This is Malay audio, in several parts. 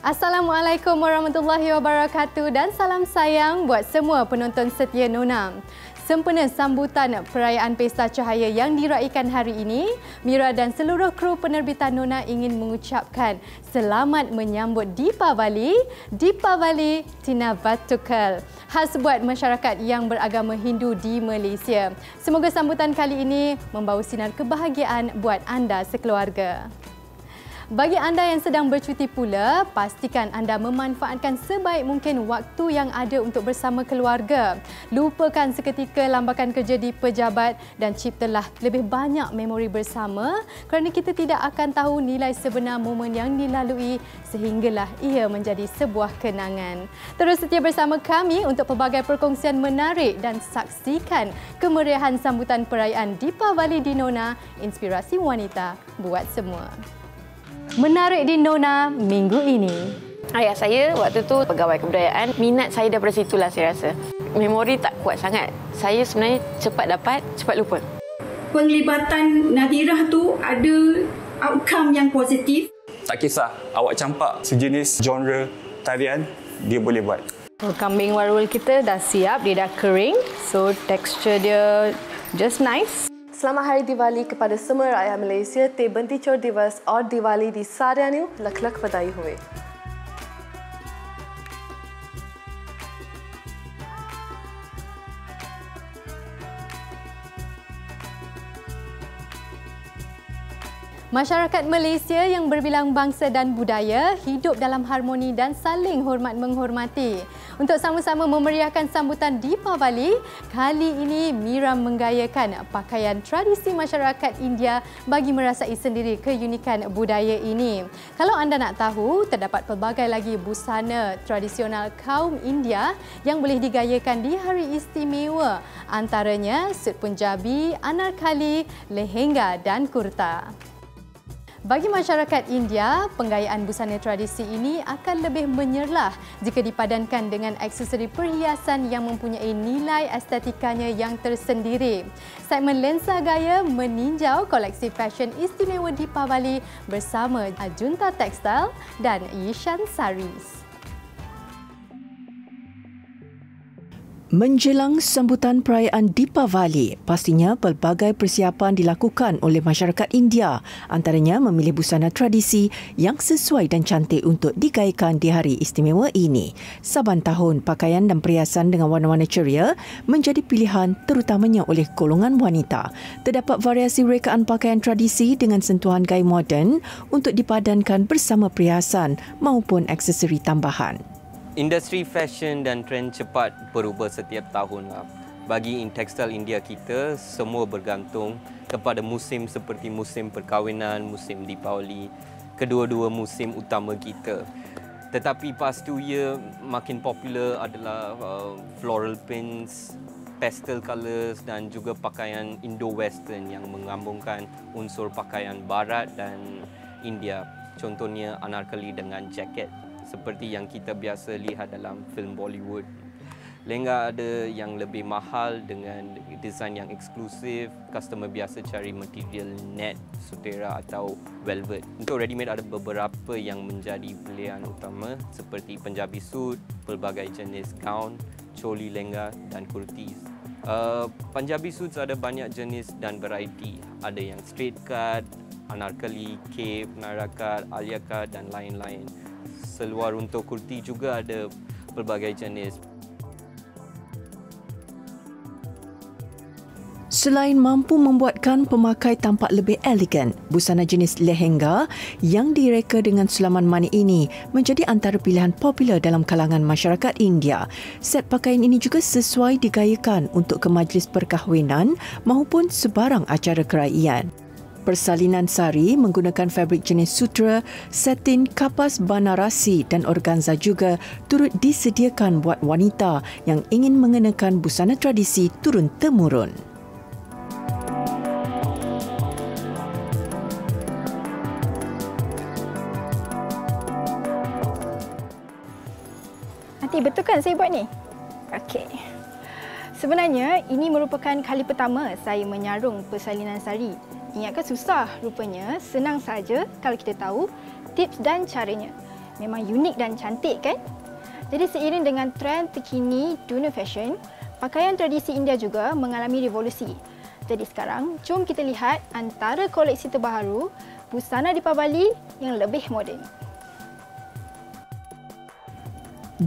Assalamualaikum warahmatullahi wabarakatuh dan salam sayang buat semua penonton setia Nona. Sempena sambutan perayaan Pesta Cahaya yang diraikan hari ini, Mira dan seluruh kru penerbitan Nona ingin mengucapkan selamat menyambut Deepavali, Deepavali Tina Vatukal, khas buat masyarakat yang beragama Hindu di Malaysia. Semoga sambutan kali ini membawa sinar kebahagiaan buat anda sekeluarga. Bagi anda yang sedang bercuti pula, pastikan anda memanfaatkan sebaik mungkin waktu yang ada untuk bersama keluarga. Lupakan seketika lambakan kerja di pejabat dan ciptalah lebih banyak memori bersama kerana kita tidak akan tahu nilai sebenar momen yang dilalui sehinggalah ia menjadi sebuah kenangan. Terus setia bersama kami untuk pelbagai perkongsian menarik dan saksikan kemeriahan sambutan perayaan Deepavali di Nona, inspirasi wanita buat semua. Menarik di Nona minggu ini. Ayah saya waktu tu pegawai kebudayaan. Minat saya daripada situlah saya rasa. Memori tak kuat sangat. Saya sebenarnya cepat dapat, cepat lupa. Penglibatan Nadhirah tu ada outcome yang positif. Tak kisah awak campak sejenis genre tarian, dia boleh buat. Kambing warul kita dah siap, dia dah kering. So tekstur dia just nice. Selamat Hari Diwali kepada semua rakyat Malaysia. Te Benti Chor Divas और दिवाली दी सारियां नू लख-लख बधाई होवे। Masyarakat Malaysia yang berbilang bangsa dan budaya hidup dalam harmoni dan saling hormat menghormati. Untuk sama-sama memeriahkan sambutan Deepavali, kali ini Mira menggayakan pakaian tradisi masyarakat India bagi merasai sendiri keunikan budaya ini. Kalau anda nak tahu, terdapat pelbagai lagi busana tradisional kaum India yang boleh digayakan di hari istimewa. Antaranya sut Punjabi, anarkali, lehenga dan kurta. Bagi masyarakat India, penggayaan busana tradisi ini akan lebih menyerlah jika dipadankan dengan aksesori perhiasan yang mempunyai nilai estetikanya yang tersendiri. Segmen Lensa Gaya meninjau koleksi fashion istimewa Deepavali bersama Ajunta Textile dan Yishan Saris. Menjelang sambutan perayaan Deepavali, pastinya pelbagai persiapan dilakukan oleh masyarakat India, antaranya memilih busana tradisi yang sesuai dan cantik untuk digayakan di hari istimewa ini. Saban tahun, pakaian dan perhiasan dengan warna-warna ceria menjadi pilihan terutamanya oleh golongan wanita. Terdapat variasi rekaan pakaian tradisi dengan sentuhan gaya moden untuk dipadankan bersama perhiasan maupun aksesori tambahan. Industri fashion dan trend cepat berubah setiap tahun. Bagi Intextile India kita, semua bergantung kepada musim seperti musim perkahwinan, musim Deepavali, kedua-dua musim utama kita. Tetapi past 2 year makin popular adalah floral prints, pastel colours dan juga pakaian Indo-Western yang menggabungkan unsur pakaian Barat dan India. Contohnya anarkali dengan jaket, seperti yang kita biasa lihat dalam filem Bollywood. Lehenga ada yang lebih mahal dengan desain yang eksklusif. Customer biasa cari material net, sutera atau velvet. Untuk ready-made ada beberapa yang menjadi pilihan utama seperti Punjabi suit, pelbagai jenis gown, choli lehenga dan kurtis. Punjabi suits ada banyak jenis dan variety. Ada yang straight cut, anarkali, cape, narakat, alia cut dan lain-lain. Seluar untuk kurti juga ada pelbagai jenis. Selain mampu membuatkan pemakai tampak lebih elegan, busana jenis lehenga yang direka dengan sulaman manik ini menjadi antara pilihan popular dalam kalangan masyarakat India. Set pakaian ini juga sesuai digayakan untuk ke majlis perkahwinan maupun sebarang acara kerajaan. Persalinan sari menggunakan fabrik jenis sutra, satin, kapas banarasi dan organza juga turut disediakan buat wanita yang ingin mengenakan busana tradisi turun-temurun. Betul kan saya buat ni? Okey. Sebenarnya ini merupakan kali pertama saya menyarung persalinan sari. Ingatkan susah, rupanya senang saja kalau kita tahu tips dan caranya. Memang unik dan cantik kan? Jadi seiring dengan trend terkini dunia fashion, pakaian tradisi India juga mengalami revolusi. Jadi sekarang jom kita lihat antara koleksi terbaru busana Deepavali yang lebih moden.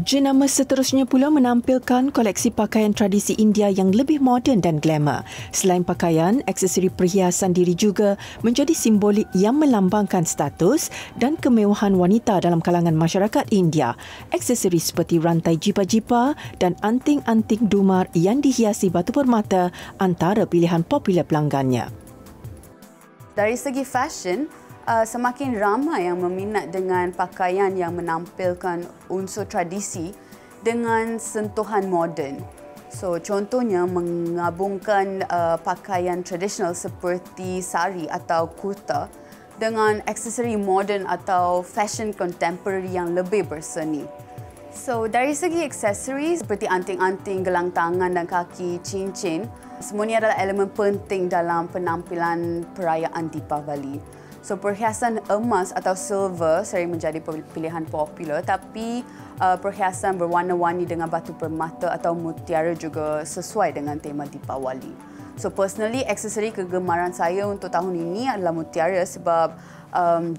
Jenama seterusnya pula menampilkan koleksi pakaian tradisi India yang lebih moden dan glamour. Selain pakaian, aksesori perhiasan diri juga menjadi simbolik yang melambangkan status dan kemewahan wanita dalam kalangan masyarakat India. Aksesori seperti rantai jipa-jipa dan anting-anting dumar yang dihiasi batu permata antara pilihan popular pelanggannya. Dari segi fashion, semakin ramai yang meminat dengan pakaian yang menampilkan unsur tradisi dengan sentuhan moden. So, contohnya menggabungkan pakaian tradisional seperti sari atau kurta dengan aksesori moden atau fashion contemporary yang lebih berseni. So, dari segi aksesori seperti anting-anting, gelang tangan dan kaki, cincin, semuanya adalah elemen penting dalam penampilan perayaan Deepavali. So, perhiasan emas atau silver sering menjadi pilihan popular, tapi perhiasan berwarna-warni dengan batu permata atau mutiara juga sesuai dengan tema Deepavali. So, personally, aksesori kegemaran saya untuk tahun ini adalah mutiara sebab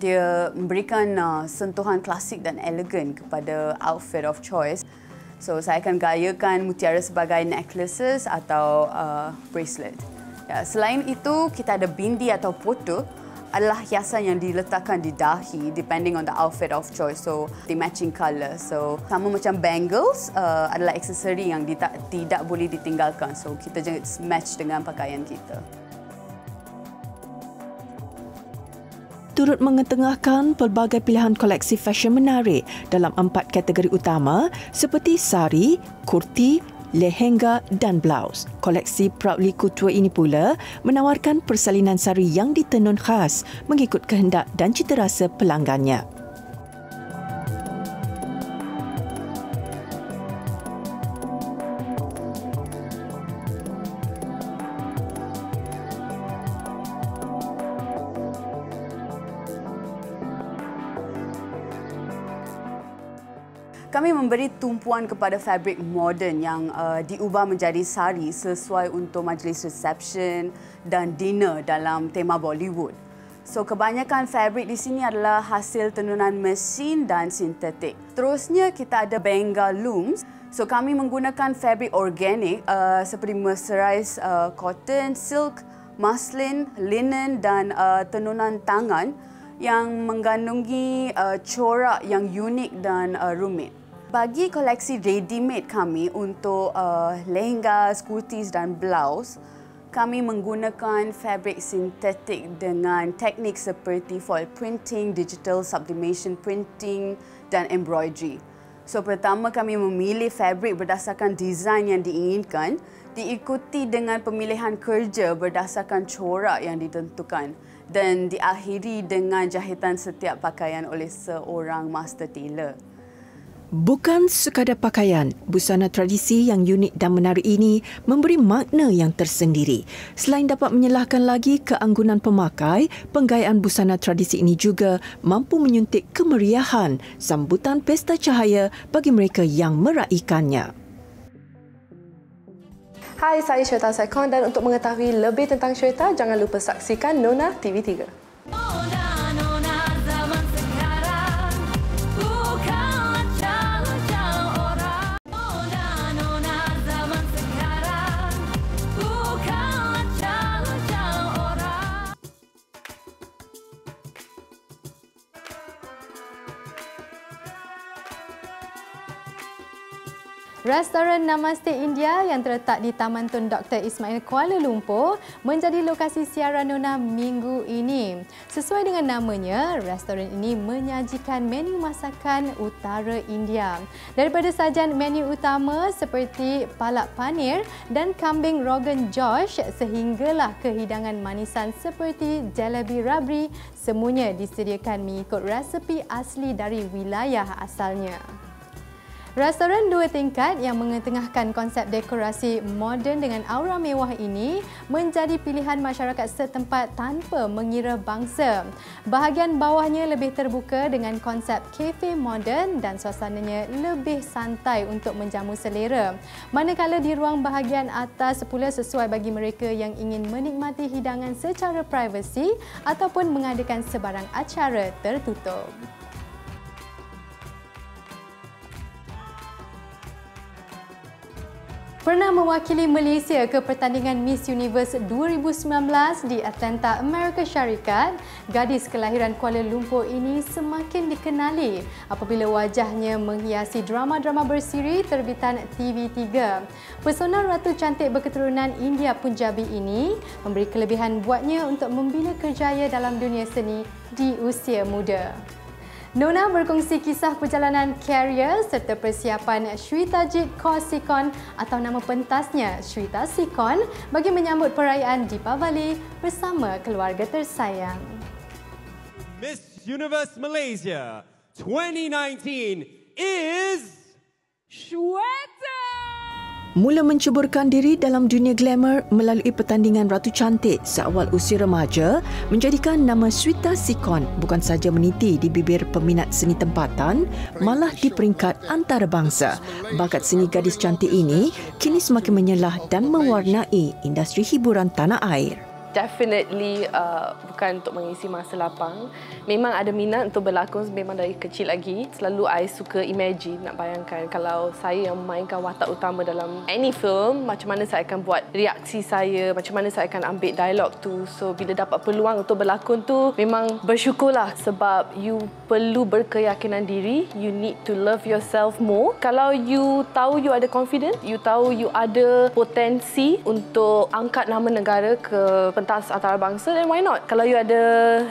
dia memberikan sentuhan klasik dan elegan kepada outfit of choice. So, saya akan gayakan mutiara sebagai necklaces atau bracelet. Ya, selain itu, kita ada bindi atau poto adalah hiasan yang diletakkan di dahi depending on the outfit of choice. So, the matching colour. So, sama macam bangles adalah aksesori yang tidak boleh ditinggalkan. So, kita jangan match dengan pakaian kita. Turut mengetengahkan pelbagai pilihan koleksi fashion menarik dalam 4 kategori utama seperti sari, kurti, lehenga dan blouse. Koleksi Proudly Couture ini pula menawarkan persalinan sari yang ditenun khas mengikut kehendak dan citarasa pelanggannya. Kami memberi tumpuan kepada fabrik moden yang diubah menjadi sari sesuai untuk majlis reception dan dinner dalam tema Bollywood. So, kebanyakan fabrik di sini adalah hasil tenunan mesin dan sintetik. Terusnya, kita ada Bengal looms. So, kami menggunakan fabrik organik seperti mercerized cotton, silk, muslin, linen dan tenunan tangan yang mengandungi corak yang unik dan rumit. Bagi koleksi ready-made kami untuk lehengas, kurtis dan blouse, kami menggunakan fabrik sintetik dengan teknik seperti foil printing, digital sublimation printing dan embroidery. So, pertama kami memilih fabrik berdasarkan desain yang diinginkan, diikuti dengan pemilihan kerja berdasarkan corak yang ditentukan dan diakhiri dengan jahitan setiap pakaian oleh seorang master tailor. Bukan sekadar pakaian, busana tradisi yang unik dan menarik ini memberi makna yang tersendiri. Selain dapat menyelahkan lagi keanggunan pemakai, penggayaan busana tradisi ini juga mampu menyuntik kemeriahan sambutan pesta cahaya bagi mereka yang meraikannya. Hai, saya Shweta Saikon dan untuk mengetahui lebih tentang Shweta, jangan lupa saksikan Nona TV3. Restoran Namaste India yang terletak di Taman Tun Dr. Ismail Kuala Lumpur menjadi lokasi siaran Nona minggu ini. Sesuai dengan namanya, restoran ini menyajikan menu masakan utara India. Daripada sajian menu utama seperti palak paneer dan kambing Rogan Josh sehinggalah ke hidangan manisan seperti jalebi rabri, semuanya disediakan mengikut resepi asli dari wilayah asalnya. Restoran 2 tingkat yang mengetengahkan konsep dekorasi moden dengan aura mewah ini menjadi pilihan masyarakat setempat tanpa mengira bangsa. Bahagian bawahnya lebih terbuka dengan konsep kafe moden dan suasananya lebih santai untuk menjamu selera. Manakala di ruang bahagian atas pula sesuai bagi mereka yang ingin menikmati hidangan secara privasi ataupun mengadakan sebarang acara tertutup. Pernah mewakili Malaysia ke pertandingan Miss Universe 2019 di Atlanta, Amerika Syarikat, gadis kelahiran Kuala Lumpur ini semakin dikenali apabila wajahnya menghiasi drama-drama bersiri terbitan TV3. Pesona Ratu Cantik berketurunan India Punjabi ini memberi kelebihan buatnya untuk membina kerjaya dalam dunia seni di usia muda. Nona berkongsi kisah perjalanan karier serta persiapan Shwetajit Kaur Sikon atau nama pentasnya Shweta Sikon bagi menyambut perayaan Deepavali bersama keluarga tersayang. Miss Universe Malaysia 2019 is Shweta! Mula menceburkan diri dalam dunia glamour melalui pertandingan Ratu Cantik seawal usia remaja menjadikan nama Shweta Sikon bukan sahaja meniti di bibir peminat seni tempatan, malah di peringkat antarabangsa. Bakat seni gadis cantik ini kini semakin menyelah dan mewarnai industri hiburan tanah air. Definitely bukan untuk mengisi masa lapang. Memang ada minat untuk berlakon memang dari kecil lagi. Selalu I suka imagine, nak bayangkan kalau saya yang memainkan watak utama dalam any film, macam mana saya akan buat reaksi saya, macam mana saya akan ambil dialog tu. So bila dapat peluang untuk berlakon tu, memang bersyukurlah sebab you perlu berkeyakinan diri. You need to love yourself more. Kalau you tahu you ada confidence, you tahu you ada potensi untuk angkat nama negara ke pentas antarabangsa, then why not? Kalau you ada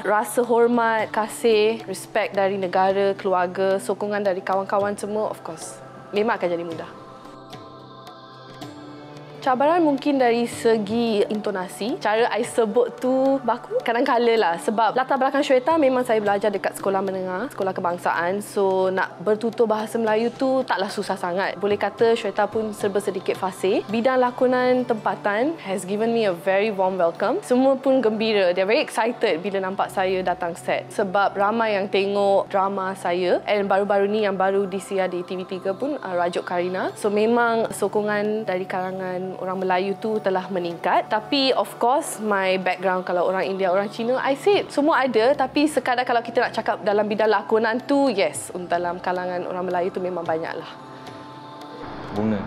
rasa hormat, kasih, respect dari negara, keluarga, sokongan dari kawan-kawan semua, of course, memang akan jadi mudah. Cabaran mungkin dari segi intonasi. Cara I sebut tu baku kadang-kala lah. Sebab latar belakang Shweta memang saya belajar dekat sekolah menengah, sekolah kebangsaan. So nak bertutur bahasa Melayu tu taklah susah sangat. Boleh kata Shweta pun serba sedikit fasih. Bidang lakonan tempatan has given me a very warm welcome. Semua pun gembira. They're very excited bila nampak saya datang set. Sebab ramai yang tengok drama saya. And baru-baru ni yang baru disiar di TV3 pun Rajuk Karina. So memang sokongan dari kalangan orang Melayu tu telah meningkat. Tapi of course my background kalau orang India, orang Cina, I said semua ada. Tapi sekadar kalau kita nak cakap dalam bidang lakonan tu, yes, dalam kalangan orang Melayu tu memang banyaklah. Bunga.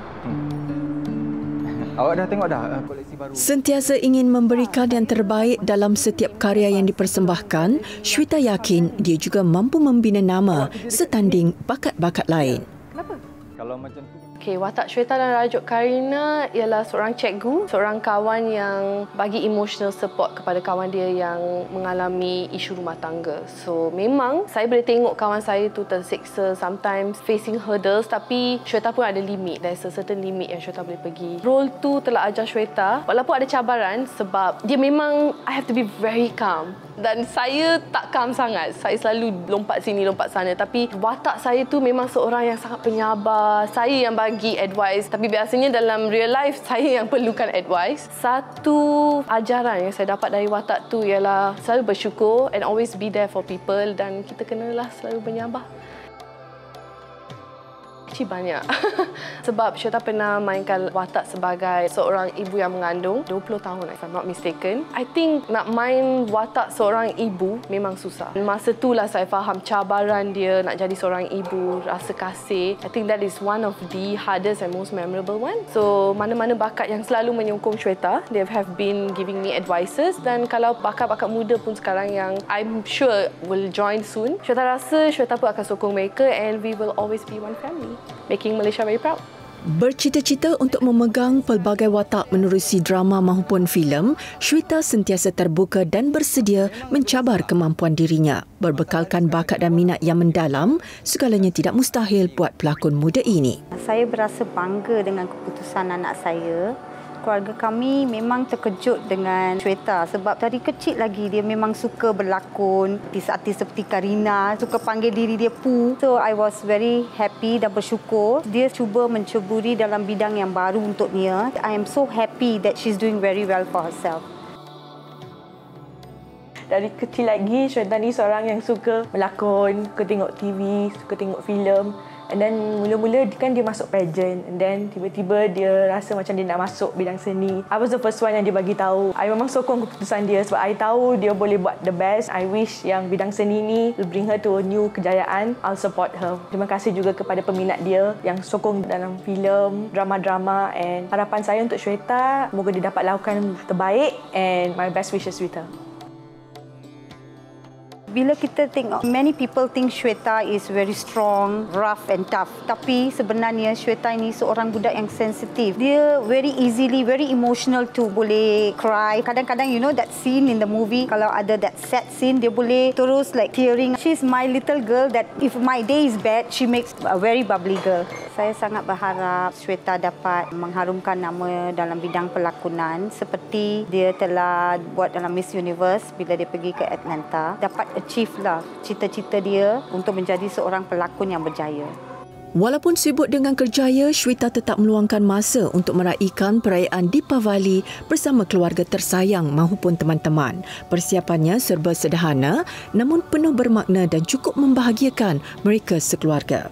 Awak dah tengok dah koleksi baru? Sentiasa ingin memberikan yang terbaik dalam setiap karya yang dipersembahkan, Shweta yakin dia juga mampu membina nama setanding bakat-bakat lain. Kenapa? Kalau macam tu. Okay, watak Shweta dan Rajuk Karina ialah seorang cikgu, seorang kawan yang bagi emotional support kepada kawan dia yang mengalami isu rumah tangga. So, memang saya boleh tengok kawan saya tu tersiksa, sometimes facing hurdles, tapi Shweta pun ada limit. There's a certain limit yang Shweta boleh pergi. Role tu telah ajar Shweta, walaupun ada cabaran sebab dia memang, I have to be very calm. Dan saya tak calm sangat. Saya selalu lompat sini, lompat sana. Tapi watak saya tu memang seorang yang sangat penyabar. Saya yang bagi advice. Tapi biasanya dalam real life, saya yang perlukan advice. Satu ajaran yang saya dapat dari watak tu ialah selalu bersyukur and always be there for people. Dan kita kenalah selalu beryabar. Banyak. Sebab Shweta pernah mainkan watak sebagai seorang ibu yang mengandung 20 tahun, if I'm not mistaken. I think nak main watak seorang ibu memang susah. Masa itulah saya faham cabaran dia nak jadi seorang ibu, rasa kasih. I think that is one of the hardest and most memorable one. So, mana-mana bakat yang selalu menyokong Shweta, they have been giving me advices. Dan kalau bakat-bakat muda pun sekarang yang I'm sure will join soon, Shweta rasa Shweta pun akan sokong mereka and we will always be one family. Making Malaysia very proud. Bercita-cita untuk memegang pelbagai watak menerusi drama maupun filem, Shweta sentiasa terbuka dan bersedia mencabar kemampuan dirinya. Berbekalkan bakat dan minat yang mendalam, segalanya tidak mustahil buat pelakon muda ini. Saya berasa bangga dengan keputusan anak saya. Keluarga kami memang terkejut dengan Shweta sebab dari kecil lagi dia memang suka berlakon. Artis-artis seperti Karina suka panggil diri dia Pooh. So I was very happy dan bersyukur dia cuba menceburi dalam bidang yang baru untuk dia. I am so happy that she's doing very well for herself. Dari kecil lagi Shweta ni seorang yang suka melakon, suka tengok TV, suka tengok filem. And then mula-mula kan dia masuk pageant, and then tiba-tiba dia rasa macam dia nak masuk bidang seni. I was the first one yang dia bagi tahu. I memang sokong keputusan dia sebab I tahu dia boleh buat the best. I wish yang bidang seni ni will bring her to a new kejayaan. I'll support her. Terima kasih juga kepada peminat dia yang sokong dalam filem, drama-drama, and harapan saya untuk Shweta, semoga dia dapat lakukan terbaik, and my best wishes with her. Bila kita tengok, many people think Shweta is very strong, rough and tough. Tapi sebenarnya Shweta ini seorang budak yang sensitif. Dia very easily, very emotional too. Boleh cry. Kadang-kadang, you know that scene in the movie, kalau ada that sad scene, dia boleh terus like tearing. She's my little girl that if my day is bad, she makes a very bubbly girl. Saya sangat berharap Shweta dapat mengharumkan nama dalam bidang pelakonan seperti dia telah buat dalam Miss Universe bila dia pergi ke Atlanta. Dapat achieve lah cita-cita dia untuk menjadi seorang pelakon yang berjaya. Walaupun sibuk dengan kerjaya, Shweta tetap meluangkan masa untuk meraihkan perayaan Deepavali bersama keluarga tersayang maupun teman-teman. Persiapannya serba sederhana namun penuh bermakna dan cukup membahagiakan mereka sekeluarga.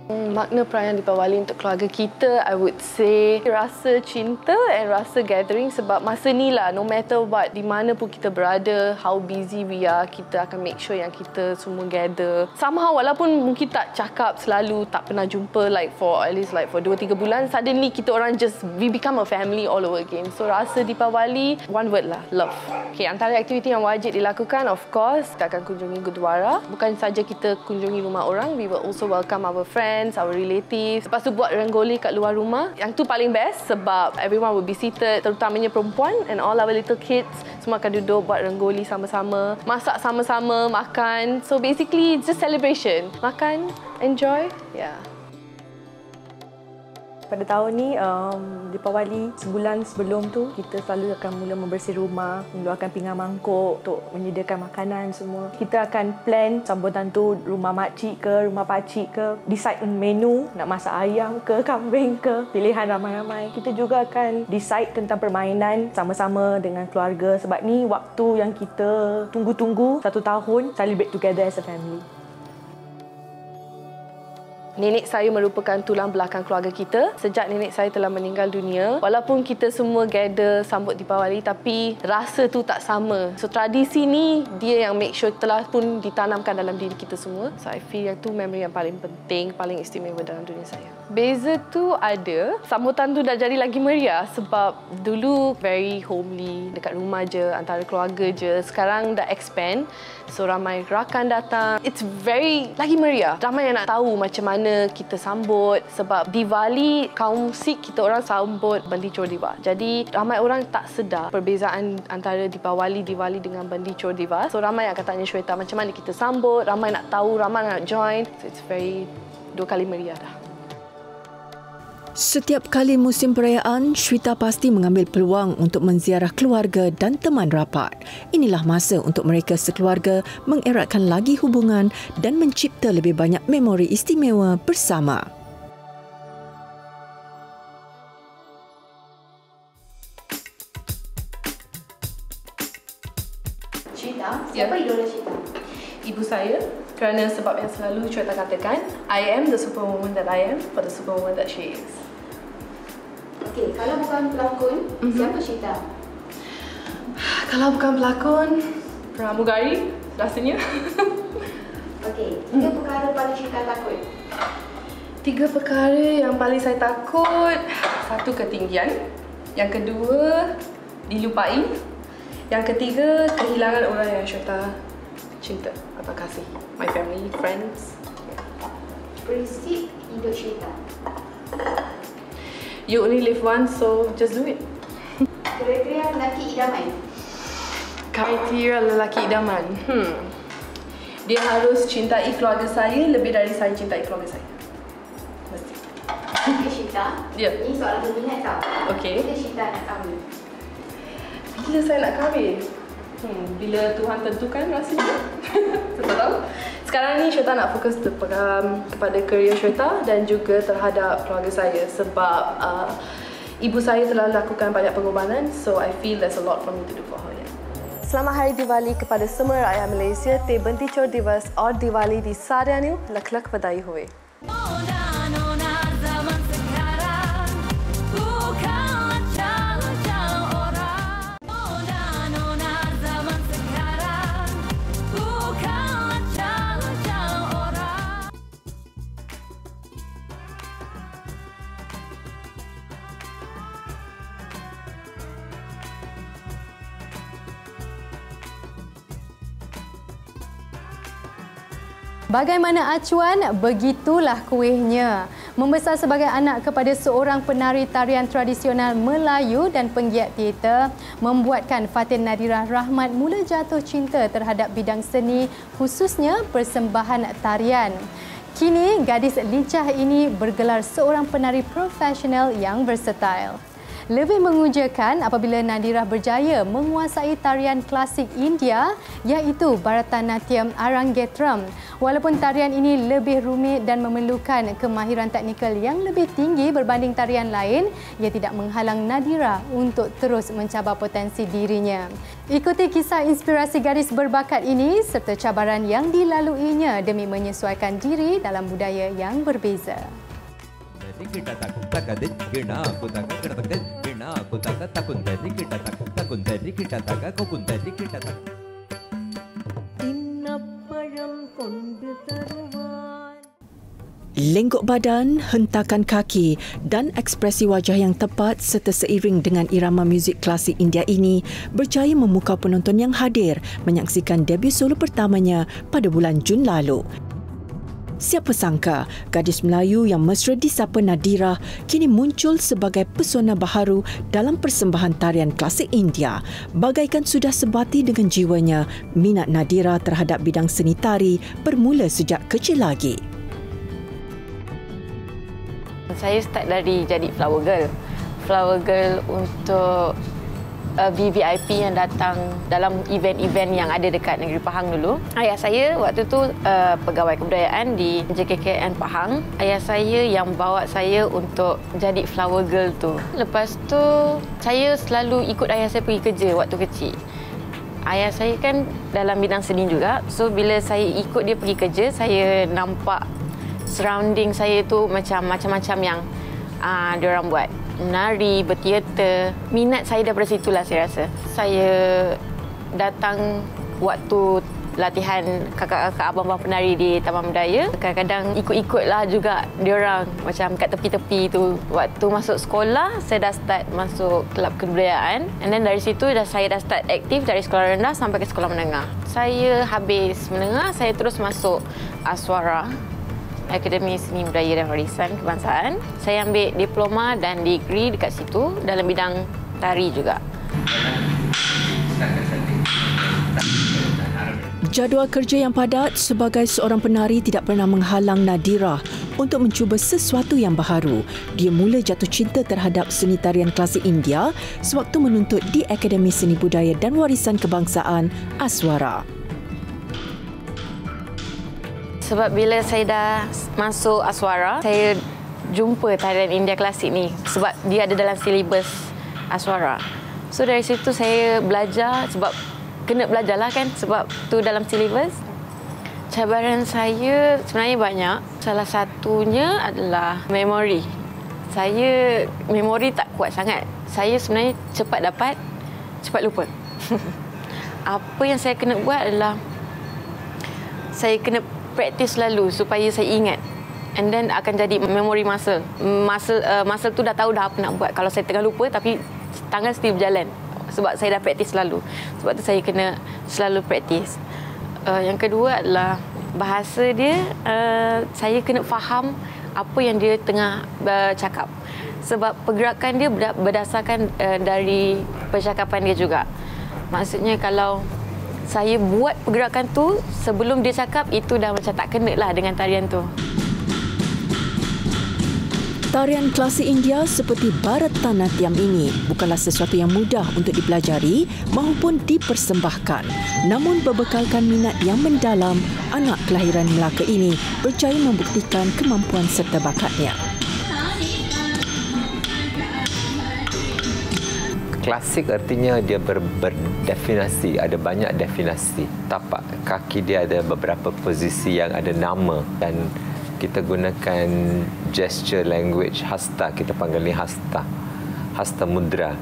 Makna perayaan Deepavali untuk keluarga kita, I would say rasa cinta and rasa gathering sebab masa ni lah, no matter what, di mana pun kita berada, how busy we are, kita akan make sure yang kita semua gather. Somehow, walaupun mungkin tak cakap selalu, tak pernah jumpa like for at least like for 2-3 bulan, suddenly kita orang just, we become a family all over again. So rasa Deepavali, one word lah, love. Okay, antara aktiviti yang wajib dilakukan, of course, kita akan kunjungi Gurdwara. Bukan saja kita kunjungi rumah orang, we will also welcome our friends, our relatives. Lepas tu buat rangoli kat luar rumah. Yang tu paling best sebab everyone will be seated, terutamanya perempuan, and all our little kids semua akan duduk buat rangoli sama-sama, masak sama-sama, makan. So basically just celebration. Makan, enjoy, yeah. Pada tahun ni, Deepavali, sebulan sebelum tu, kita selalu akan mula membersih rumah, mengeluarkan pinggan mangkuk untuk menyediakan makanan semua. Kita akan plan sambutan tu rumah makcik ke, rumah pakcik ke, decide menu, nak masak ayam ke, kambing ke, pilihan ramai-ramai. Kita juga akan decide tentang permainan sama-sama dengan keluarga sebab ni waktu yang kita tunggu-tunggu 1 tahun, celebrate together as a family. Nenek saya merupakan tulang belakang keluarga kita. Sejak nenek saya telah meninggal dunia, walaupun kita semua gather sambut Deepavali, tapi rasa tu tak sama. So tradisi ni dia yang make sure telah pun ditanamkan dalam diri kita semua. So I feel yang tu memory yang paling penting, paling istimewa dalam dunia saya. Beza tu ada, sambutan tu dah jadi lagi meriah sebab dulu very homely, dekat rumah je, antara keluarga je. Sekarang dah expand. So ramai rakan datang. It's very lagi meriah. Ramai yang nak tahu macam mana kita sambut sebab Diwali kaum Sikh kita orang sambut Bandi Chor Diwas. Jadi ramai orang tak sedar perbezaan antara Diwali dengan Bandi Chor Diwas. So ramai yang akan tanya Shweta macam mana kita sambut, ramai nak tahu, ramai nak join. So it's very 2 kali meriah dah. Setiap kali musim perayaan, Shweta pasti mengambil peluang untuk menziarah keluarga dan teman rapat. Inilah masa untuk mereka sekeluarga mengeratkan lagi hubungan dan mencipta lebih banyak memori istimewa bersama. Shweta, siapa idola Shweta? Ibu saya, kerana sebab yang selalu Shweta katakan, I am the superwoman that I am for the superwoman that she is. Okey, kalau bukan pelakon, siapa Shweta? Kalau bukan pelakon, pramugari rasanya. Okey, 3 perkara paling Shweta takut. 3 perkara yang paling saya takut. 1, ketinggian. Yang kedua, dilupai. Yang ketiga, kehilangan orang yang Shweta cinta atau kasih. My family, friends. Prinsip hidup Shweta. You only live once, so just do it. Kriteria lelaki idaman. Kriteria lelaki idaman. Dia harus cintai keluarga saya lebih dari saya cintai keluarga saya. Mesti. Okay, Syita. Ya. Ini soalan berminat tau. Okey. Bila Syita nak kahwin? Bila saya nak kahwin? Bila Tuhan tentukan rasanya. Saya tak tahu. Sekarang ni Syeta nak fokus kepada kerjaya Syeta dan juga terhadap keluarga saya sebab ibu saya telah lakukan banyak pengorbanan, so I feel there's a lot for me to do for her. Selamat Hari Diwali kepada semua rakyat Malaysia. Te Benti Chor Divas और दिवाली दी सारियां नु लख-लख बधाई होवे. Bagaimana acuan, begitulah kuihnya. Membesar sebagai anak kepada seorang penari tarian tradisional Melayu dan penggiat teater membuatkan Fatin Nadirah Rahmat mula jatuh cinta terhadap bidang seni, khususnya persembahan tarian. Kini, gadis lincah ini bergelar seorang penari profesional yang versatile. Lebih mengujakan apabila Nadirah berjaya menguasai tarian klasik India iaitu Bharatanatyam Arangetram. Walaupun tarian ini lebih rumit dan memerlukan kemahiran teknikal yang lebih tinggi berbanding tarian lain, ia tidak menghalang Nadirah untuk terus mencabar potensi dirinya. Ikuti kisah inspirasi gadis berbakat ini serta cabaran yang dilaluinya demi menyesuaikan diri dalam budaya yang berbeza. Lenggok badan, hentakan kaki dan ekspresi wajah yang tepat serta seiring dengan irama muzik klasik India ini berjaya memukau penonton yang hadir menyaksikan debut solo pertamanya pada bulan Jun lalu. Siapa sangka, gadis Melayu yang mesra disapa Nadirah kini muncul sebagai pesona baharu dalam persembahan tarian klasik India. Bagaikan sudah sebati dengan jiwanya, minat Nadirah terhadap bidang seni tari bermula sejak kecil lagi. Saya start dari jadi flower girl. Flower girl untuk VVIP yang datang dalam event-event yang ada dekat negeri Pahang dulu. Ayah saya waktu tu pegawai kebudayaan di JKKN Pahang. Ayah saya yang bawa saya untuk jadi flower girl tu. Lepas tu saya selalu ikut ayah saya pergi kerja waktu kecil. Ayah saya kan dalam bidang seni juga. So bila saya ikut dia pergi kerja, saya nampak surrounding saya tu macam-macam yang diorang buat. Menari, berteater. Minat saya daripada situlah saya rasa. Saya datang waktu latihan kakak-kakak abang-abang penari di Taman Budaya. Kadang-kadang ikut-ikutlah juga diorang macam kat tepi-tepi tu. Waktu masuk sekolah, saya dah start masuk kelab kebudayaan. And then dari situ saya dah start aktif dari sekolah rendah sampai ke sekolah menengah. Saya habis menengah, saya terus masuk Aswara, Akademi Seni Budaya dan Warisan Kebangsaan. Saya ambil diploma dan degree dekat situ dalam bidang tari juga. Jadual kerja yang padat sebagai seorang penari tidak pernah menghalang Nadirah untuk mencuba sesuatu yang baharu. Dia mula jatuh cinta terhadap seni tarian klasik India sewaktu menuntut di Akademi Seni Budaya dan Warisan Kebangsaan Aswara. Sebab bila saya dah masuk Aswara, saya jumpa tarian India klasik ni sebab dia ada dalam silibus Aswara. So dari situ saya belajar sebab kena belajarlah kan sebab tu dalam silibus. Cabaran saya sebenarnya banyak. Salah satunya adalah memori. Saya memori tak kuat sangat. Saya sebenarnya cepat dapat, cepat lupa. Apa yang saya kena buat adalah saya kena praktis selalu supaya saya ingat. And then akan jadi memory muscle. Muscle tu dah tahu dah apa nak buat. Kalau saya tengah lupa tapi tangan still berjalan. Sebab saya dah praktis selalu. Sebab tu saya kena selalu praktis. Yang kedua adalah bahasa dia. Saya kena faham apa yang dia tengah bercakap. Sebab pergerakan dia berdasarkan dari percakapan dia juga. Maksudnya kalau saya buat pergerakan tu sebelum dia cakap, itu dah macam tak kena lah dengan tarian tu. Tarian klasik India seperti Bharatanatyam ini bukanlah sesuatu yang mudah untuk dipelajari maupun dipersembahkan. Namun berbekalkan minat yang mendalam, anak kelahiran Melaka ini berjaya membuktikan kemampuan serta bakatnya. Klasik artinya dia berdefinasi, ada banyak definisi. Tapak kaki dia ada beberapa posisi yang ada nama dan kita gunakan gesture language, hasta, kita panggil ni hasta mudra.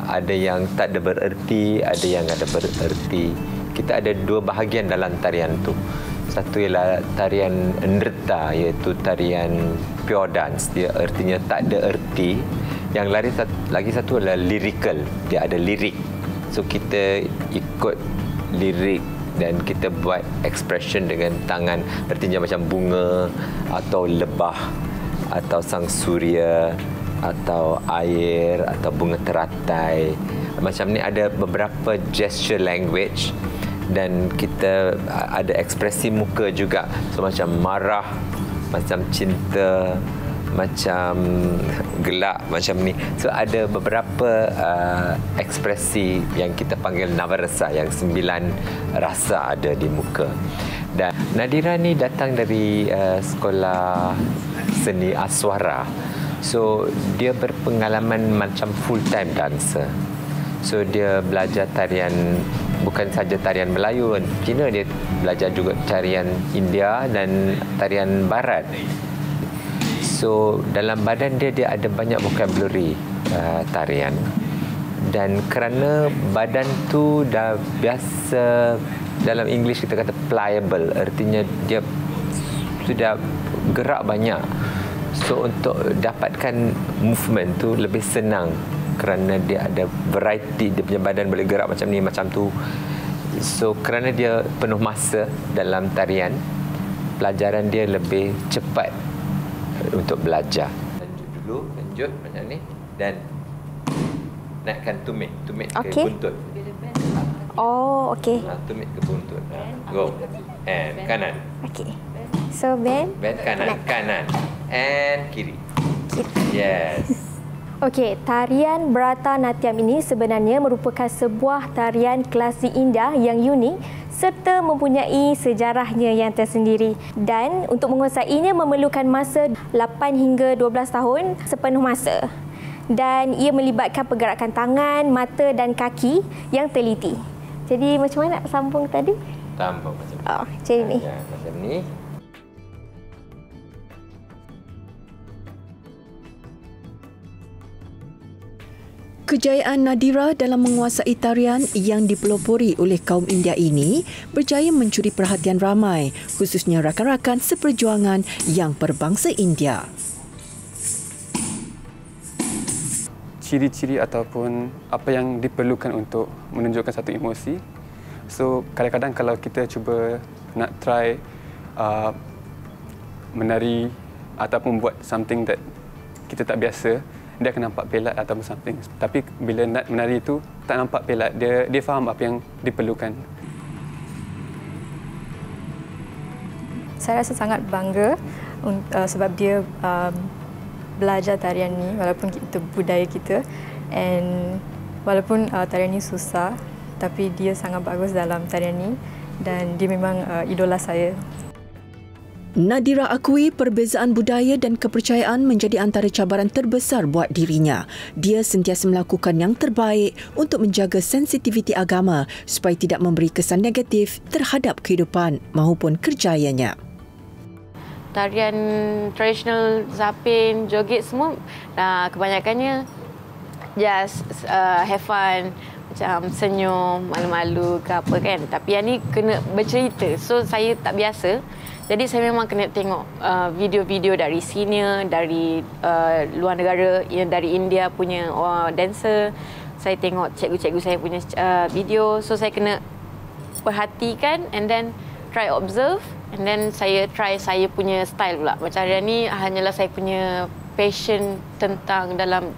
Ada yang tak ada bererti, ada yang ada bererti. Kita ada dua bahagian dalam tarian tu. Satu ialah tarian nrita, iaitu tarian pure dance, dia artinya tak ada erti. Yang lagi satu adalah lyrical, dia ada lirik. So kita ikut lirik dan kita buat expression dengan tangan, artinya macam bunga atau lebah atau sang surya atau air atau bunga teratai. Macam ni ada beberapa gesture language dan kita ada ekspresi muka juga. So macam marah, macam cinta, macam gelak, macam ni. So ada beberapa ekspresi yang kita panggil navarasa, yang 9 rasa ada di muka. Dan Nadira ni datang dari sekolah seni Aswara. So dia berpengalaman macam full time dancer. So dia belajar tarian, bukan saja tarian Melayu, Cina, dia belajar juga tarian India dan tarian Barat. So dalam badan dia ada banyak vocabulary tarian. Dan kerana badan tu dah biasa, dalam English kita kata pliable, artinya dia sudah gerak banyak. So untuk dapatkan movement tu lebih senang kerana dia ada variety, dia punya badan boleh gerak macam ni, macam tu. So kerana dia penuh masa dalam tarian, pelajaran dia lebih cepat untuk belajar. Lanjut dulu, lanjut macam ni dan naikkan tumit ke buntut. Oh, okey. Tumit ke buntut. Go. And kanan. Okey. So bend kanan and kiri. Yes. Okey, tarian Bharatanatyam ini sebenarnya merupakan sebuah tarian klasik India yang unik serta mempunyai sejarahnya yang tersendiri. Dan untuk menguasainya memerlukan masa 8 hingga 12 tahun sepenuh masa. Dan ia melibatkan pergerakan tangan, mata dan kaki yang teliti. Jadi macam mana nak sambung tadi? Sambung macam ni. Oh, macam ni. Ya, macam ni. Kejayaan Nadira dalam menguasai tarian yang dipelopori oleh kaum India ini berjaya mencuri perhatian ramai, khususnya rakan-rakan seperjuangan yang berbangsa India. Ciri-ciri ataupun apa yang diperlukan untuk menunjukkan satu emosi. So kadang-kadang kalau kita cuba nak try menari ataupun buat something that kita tak biasa, dia akan nampak pelat ataupun something. Tapi bila nak menari itu tak nampak pelat, dia faham apa yang diperlukan. Saya rasa sangat bangga sebab dia belajar tarian ni walaupun itu budaya kita, and walaupun tarian ni susah tapi dia sangat bagus dalam tarian ni dan dia memang idola saya. Nadira akui perbezaan budaya dan kepercayaan menjadi antara cabaran terbesar buat dirinya. Dia sentiasa melakukan yang terbaik untuk menjaga sensitiviti agama supaya tidak memberi kesan negatif terhadap kehidupan maupun kerjayanya. Tarian tradisional, zapin, joget semua kebanyakannya just have fun, macam senyum, malu-malu ke apa kan. Tapi yang ni kena bercerita. So saya tak biasa. Jadi saya memang kena tengok video-video dari senior, dari luar negara, dari India punya dancer. Saya tengok cikgu-cikgu saya punya video. So saya kena perhatikan and then try observe and then saya try saya punya style pula. Macam hari ni hanyalah saya punya passion tentang dalam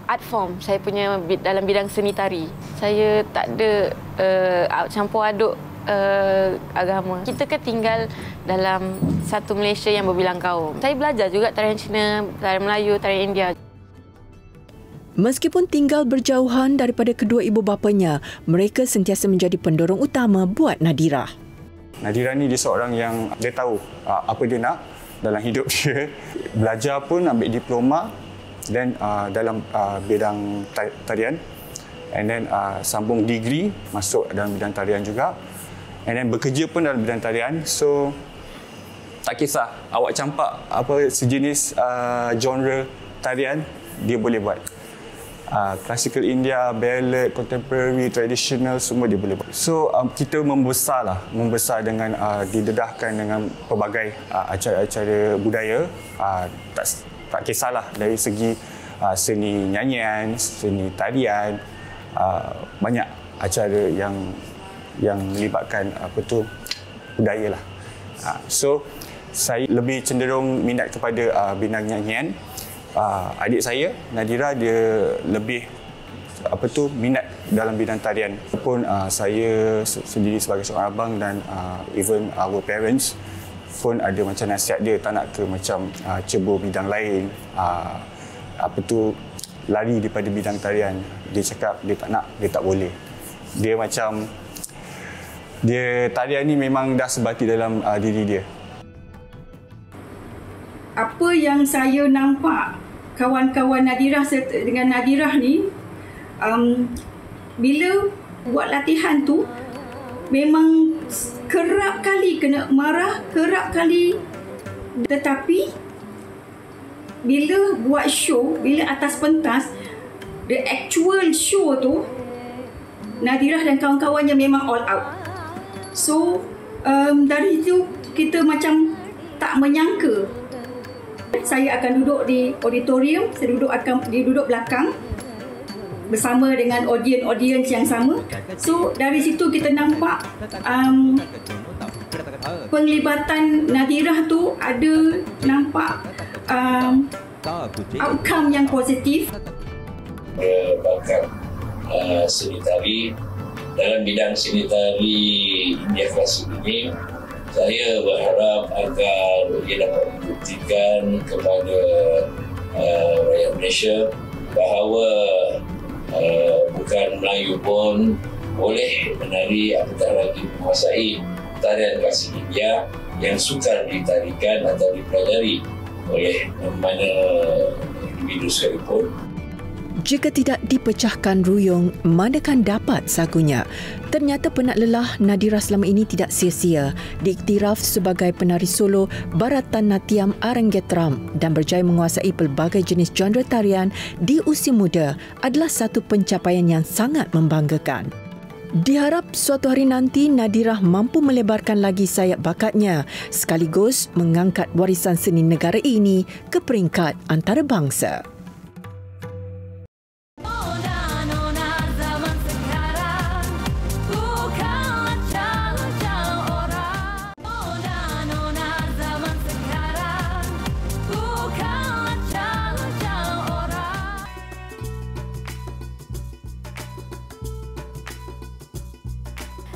art form. Saya punya dalam bidang seni tari. Saya tak ada campur aduk agama. Kita kan tinggal dalam satu Malaysia yang berbilang kaum. Saya belajar juga tarian Cina, tarian Melayu, tarian India. Meskipun tinggal berjauhan daripada kedua ibu bapanya, mereka sentiasa menjadi pendorong utama buat Nadirah. Nadirah ni dia seorang yang dia tahu apa dia nak dalam hidup dia. Belajar pun ambil diploma dan dalam bidang tarian. And then sambung degree, masuk dalam bidang tarian juga. And then bekerja pun dalam bidang tarian. So tak kisah awak campak apa sejenis genre tarian, dia boleh buat. Classical India, ballad, contemporary, traditional, semua dia boleh buat. So kita membesar dengan didedahkan dengan pelbagai acara-acara budaya. Tak kisahlah dari segi seni nyanyian, seni tarian, banyak acara yang melibatkan budaya lah. So saya lebih cenderung minat kepada bidang nyanyian. Adik saya, Nadirah, dia lebih minat dalam bidang tarian. Pun saya sendiri sebagai seorang abang dan even our parents pun ada macam nasihat dia tak nak ke macam cebur bidang lain, lari daripada bidang tarian. Dia cakap dia tak nak, dia tak boleh. Dia macam tarian ni memang dah sebati dalam diri dia. Apa yang saya nampak kawan-kawan Nadirah dengan Nadirah ni, bila buat latihan tu memang kerap kali kena marah, kerap kali, tetapi bila buat show, bila atas pentas, the actual show tu Nadirah dan kawan-kawannya memang all out. So dari itu kita macam tak menyangka. Saya akan duduk di auditorium, saya duduk belakang bersama dengan audience yang sama. So dari situ kita nampak penglibatan Nadirah tu ada nampak outcome yang positif. Bakat seni tari dalam bidang seni tari India klasik ini, saya berharap agar ia dapat membuktikan kepada rakyat Malaysia bahawa bukan Melayu pun boleh menari, apatah lagi menguasai tarian klasik India yang sukar ditarikan atau dipelajari oleh mana individu sekalipun. Jika tidak dipecahkan ruyung, manakan dapat sagunya. Ternyata penat lelah Nadirah selama ini tidak sia-sia. Diiktiraf sebagai penari solo Bharatanatyam Arangetram dan berjaya menguasai pelbagai jenis genre tarian di usia muda adalah satu pencapaian yang sangat membanggakan. Diharap suatu hari nanti Nadirah mampu melebarkan lagi sayap bakatnya sekaligus mengangkat warisan seni negara ini ke peringkat antarabangsa.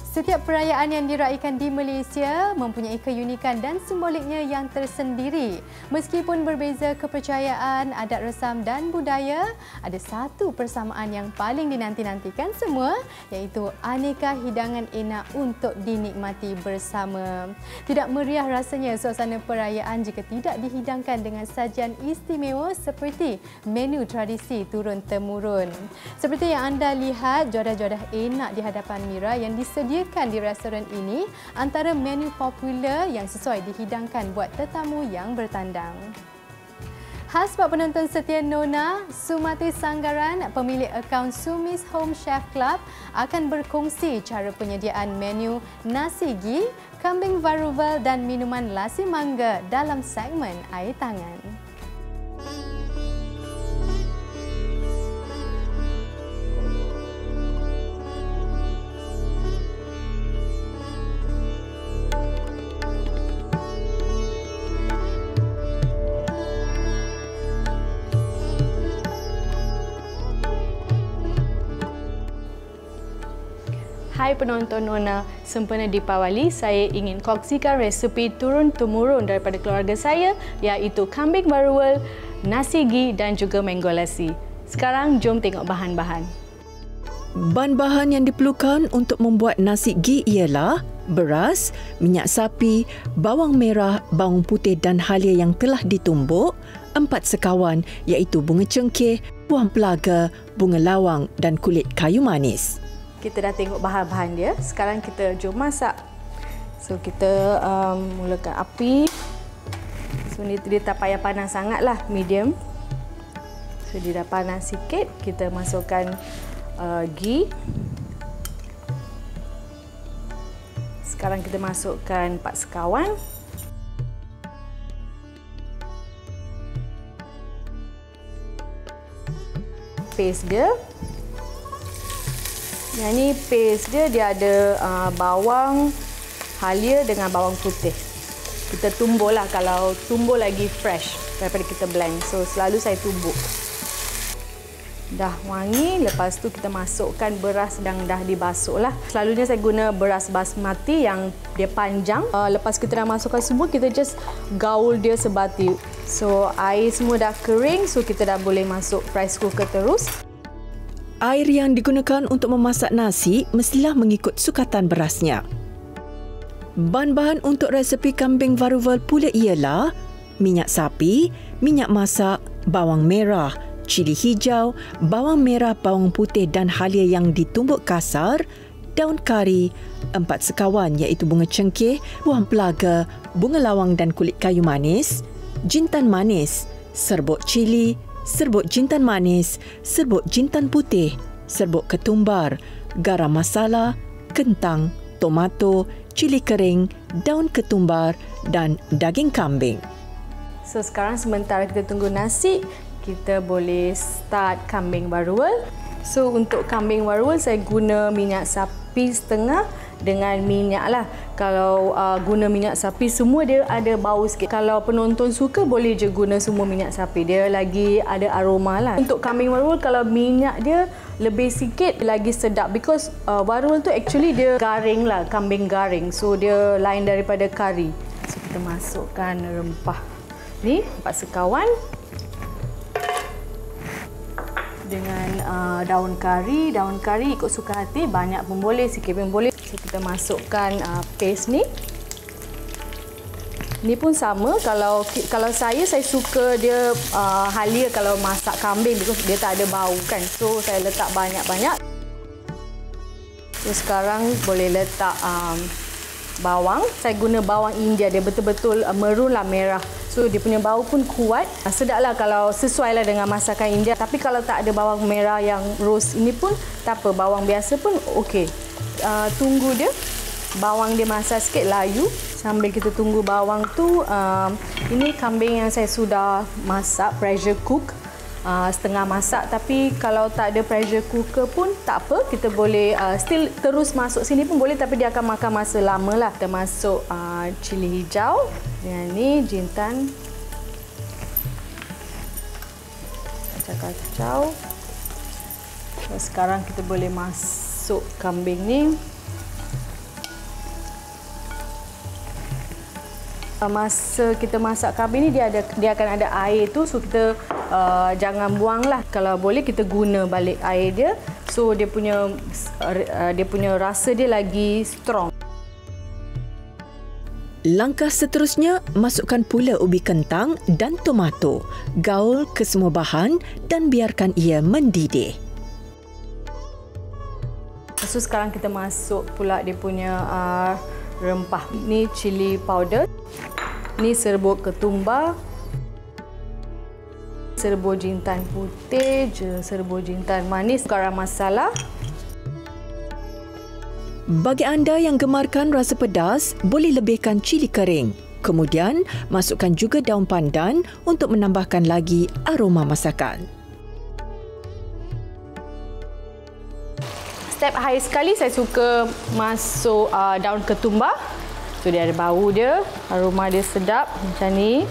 Setiap perayaan yang diraikan di Malaysia mempunyai keunikan dan simboliknya yang tersendiri. Meskipun berbeza kepercayaan, adat resam dan budaya, ada satu persamaan yang paling dinanti-nantikan semua, iaitu aneka hidangan enak untuk dinikmati bersama. Tidak meriah rasanya suasana perayaan jika tidak dihidangkan dengan sajian istimewa seperti menu tradisi turun-temurun. Seperti yang anda lihat, jodoh-jodoh enak di hadapan Mira yang disediakan di restoran ini antara menu popular yang sesuai dihidangkan buat tetamu yang bertandang. Khas buat penonton setia Nona, Sumati Sanggaran, pemilik akaun Sumis Home Chef Club akan berkongsi cara penyediaan menu nasi ghee, kambing varuval dan minuman lassi mangga dalam segmen Air Tangan. Hai penonton Nona, sempena Deepawali, saya ingin kongsikan resepi turun-temurun daripada keluarga saya, iaitu kambing baruwal, nasi ghee dan juga mango lassi. Sekarang jom tengok bahan-bahan. Bahan-bahan yang diperlukan untuk membuat nasi ghee ialah beras, minyak sapi, bawang merah, bawang putih dan halia yang telah ditumbuk, 4 sekawan iaitu bunga cengkeh, buah pelaga, bunga lawang dan kulit kayu manis. Kita dah tengok bahan-bahan dia. Sekarang kita jom masak. So kita mulakan api. So dia tak payah panas sangatlah, medium. So dia dah panas sikit, kita masukkan ghee. Sekarang kita masukkan 4 sekawan. Paste dia. Yang ni paste dia ada bawang halia dengan bawang putih. Kita tumbuk lah, kalau tumbuk lagi fresh daripada kita blend. So selalu saya tumbuk. Dah wangi, lepas tu kita masukkan beras yang dah dibasuh lah. Selalunya saya guna beras basmati yang dia panjang. Lepas kita dah masukkan semua, kita just gaul dia sebati. So air semua dah kering, so kita dah boleh masuk rice cooker terus. Air yang digunakan untuk memasak nasi mestilah mengikut sukatan berasnya. Bahan-bahan untuk resepi kambing baruwal pula ialah minyak sapi, minyak masak, bawang merah, cili hijau, bawang merah, bawang putih dan halia yang ditumbuk kasar, daun kari, 4 sekawan iaitu bunga cengkeh, buah pelaga, bunga lawang dan kulit kayu manis, jintan manis, serbuk cili, serbuk jintan manis, serbuk jintan putih, serbuk ketumbar, garam masala, kentang, tomato, cili kering, daun ketumbar dan daging kambing. So sekarang sementara kita tunggu nasi, kita boleh start kambing baruwal. So untuk kambing baruwal saya guna minyak sapi setengah dengan minyak lah. Kalau guna minyak sapi semua dia ada bau sikit. Kalau penonton suka boleh je guna semua minyak sapi. Dia lagi ada aroma lah. Untuk kambing baruwal kalau minyak dia lebih sikit lagi sedap because baruwal tu actually dia garing lah, kambing garing. So dia lain daripada kari. So kita masukkan rempah. Ni 4 sekawan. Dengan daun kari ikut suka hati, banyak pun boleh, sikit pun boleh. So, kita masukkan paste ni. Ni pun sama, kalau saya suka dia halia kalau masak kambing because dia tak ada bau kan. So saya letak banyak-banyak. So sekarang boleh letak bawang. Saya guna bawang India, dia betul-betul merun lah, merah. So dia punya bau pun kuat. Sedaplah kalau sesuai lah dengan masakan India. Tapi kalau tak ada bawang merah yang roast ini pun tak apa, bawang biasa pun okey. Tunggu dia, bawang dia masak sikit, layu. Sambil kita tunggu bawang tu, ini kambing yang saya sudah masak, pressure cook. Setengah masak, tapi kalau tak ada pressure cooker pun tak apa, kita boleh still terus masuk sini pun boleh, tapi dia akan makan masa lama lah. Kita masuk cili hijau dengan ni jintan, kacau-kacau. Sekarang kita boleh masuk kambing ni. Masa kita masak kambing ni dia akan ada air tu, so kita jangan buang lah. Kalau boleh kita guna balik air dia, so dia punya rasa dia lagi strong. Langkah seterusnya, masukkan pula ubi kentang dan tomato. Gaul ke semua bahan dan biarkan ia mendidih. So sekarang kita masuk pula dia punya rempah. Ni cili powder. Ni serbuk ketumbar. Serbuk jintan putih, serbuk jintan manis, garam masala. Bagi anda yang gemarkan rasa pedas, boleh lebihkan cili kering. Kemudian, masukkan juga daun pandan untuk menambahkan lagi aroma masakan. Step akhir sekali saya suka masuk daun ketumbar. So dia ada bau dia, aroma dia sedap macam ni.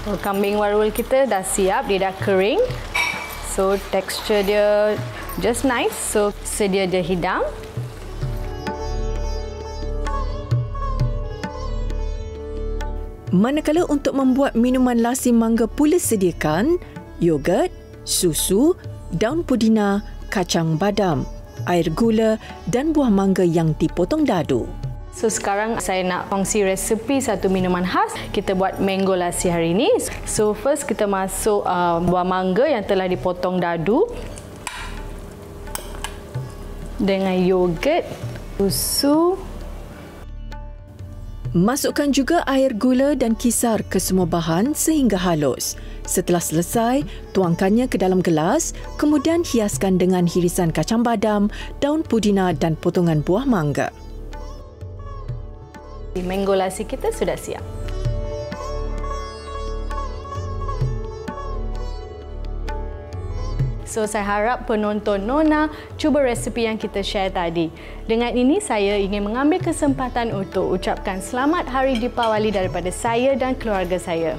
So, kambing baruwal kita dah siap, dia dah kering. So tekstur dia Just nice. So, sedia dia hidang. Manakala untuk membuat minuman lassi mangga pula sediakan yogurt, susu, daun pudina, kacang badam, air gula dan buah mangga yang dipotong dadu. So sekarang saya nak kongsi resepi satu minuman khas. Kita buat mango lassi hari ini. So first kita masuk buah mangga yang telah dipotong dadu dengan yogurt, susu. Masukkan juga air gula dan kisar ke semua bahan sehingga halus. Setelah selesai, tuangkannya ke dalam gelas, kemudian hiaskan dengan hirisan kacang badam, daun pudina dan potongan buah mangga. Mango lassi kita sudah siap. So, saya harap penonton Nona cuba resepi yang kita share tadi. Dengan ini, saya ingin mengambil kesempatan untuk ucapkan selamat Hari Deepawali daripada saya dan keluarga saya.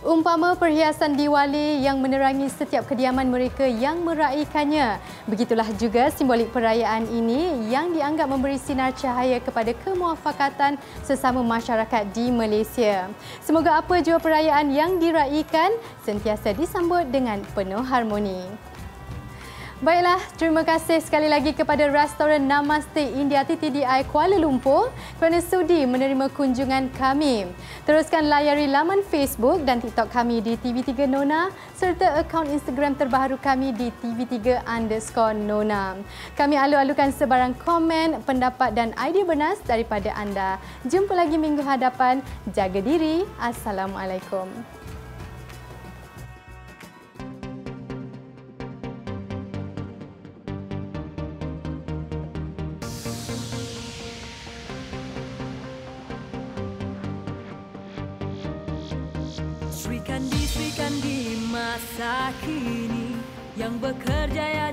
Umpama perhiasan Diwali yang menerangi setiap kediaman mereka yang meraikannya. Begitulah juga simbolik perayaan ini yang dianggap memberi sinar cahaya kepada kemuafakatan sesama masyarakat di Malaysia. Semoga apa jua perayaan yang diraikan sentiasa disambut dengan penuh harmoni. Baiklah, terima kasih sekali lagi kepada Restoran Namaste India TTDI Kuala Lumpur kerana sudi menerima kunjungan kami. Teruskan layari laman Facebook dan TikTok kami di TV3 Nona serta akaun Instagram terbaru kami di TV3_Nona. Kami alu-alukan sebarang komen, pendapat dan idea bernas daripada anda. Jumpa lagi minggu hadapan. Jaga diri. Assalamualaikum. Sri Kandi masa kini yang bekerja ya